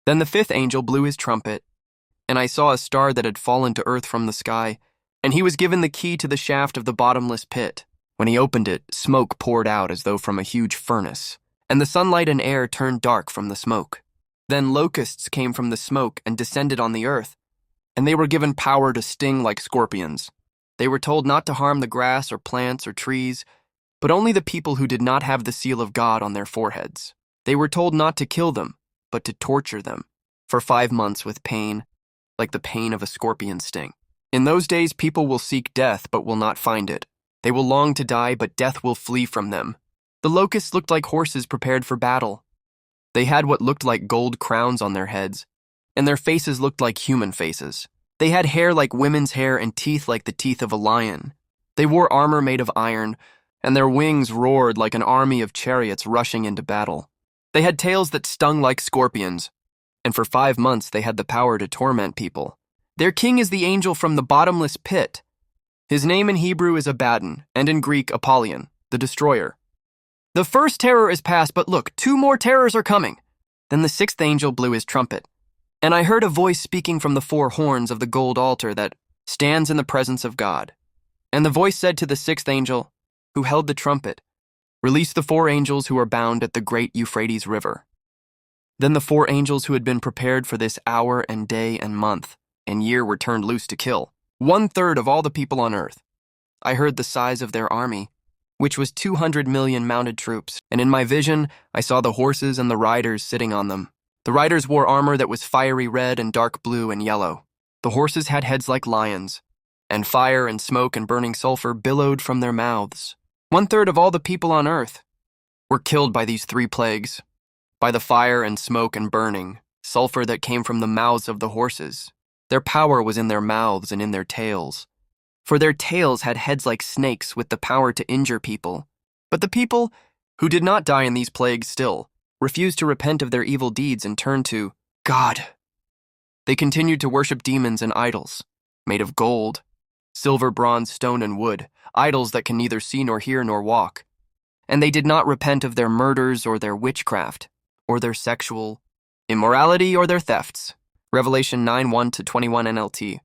Then the fifth angel blew his trumpet, and I saw a star that had fallen to earth from the sky, and he was given the key to the shaft of the bottomless pit. When he opened it, smoke poured out as though from a huge furnace, and the sunlight and air turned dark from the smoke. Then locusts came from the smoke and descended on the earth, and they were given power to sting like scorpions. They were told not to harm the grass or plants or trees, but only the people who did not have the seal of God on their foreheads. They were told not to kill them, but to torture them for 5 months with pain, like the pain of a scorpion sting. In those days, people will seek death, but will not find it. They will long to die, but death will flee from them. The locusts looked like horses prepared for battle. They had what looked like gold crowns on their heads, and their faces looked like human faces. They had hair like women's hair and teeth like the teeth of a lion. They wore armor made of iron, and their wings roared like an army of chariots rushing into battle. They had tails that stung like scorpions, and for 5 months they had the power to torment people. Their king is the angel from the bottomless pit. His name in Hebrew is Abaddon, and in Greek, Apollyon, the destroyer. The first terror is past, but look, 2 more terrors are coming. Then the sixth angel blew his trumpet, and I heard a voice speaking from the 4 horns of the gold altar that stands in the presence of God. And the voice said to the sixth angel, who held the trumpet, "Release the 4 angels who are bound at the great Euphrates River." Then the 4 angels who had been prepared for this hour and day and month and year were turned loose to kill 1/3 of all the people on earth. I heard the size of their army, which was 200 million mounted troops, and in my vision I saw the horses and the riders sitting on them. The riders wore armor that was fiery red and dark blue and yellow. The horses had heads like lions, and fire and smoke and burning sulfur billowed from their mouths. 1/3 of all the people on earth were killed by these 3 plagues, by the fire and smoke and burning, sulfur that came from the mouths of the horses. Their power was in their mouths and in their tails, for their tails had heads like snakes with the power to injure people. But the people who did not die in these plagues still refused to repent of their evil deeds and turn to God. They continued to worship demons and idols, made of gold, silver, bronze, stone, and wood, idols that can neither see nor hear nor walk. And they did not repent of their murders or their witchcraft, or their sexual immorality or their thefts. Revelation 9:1-21 NLT.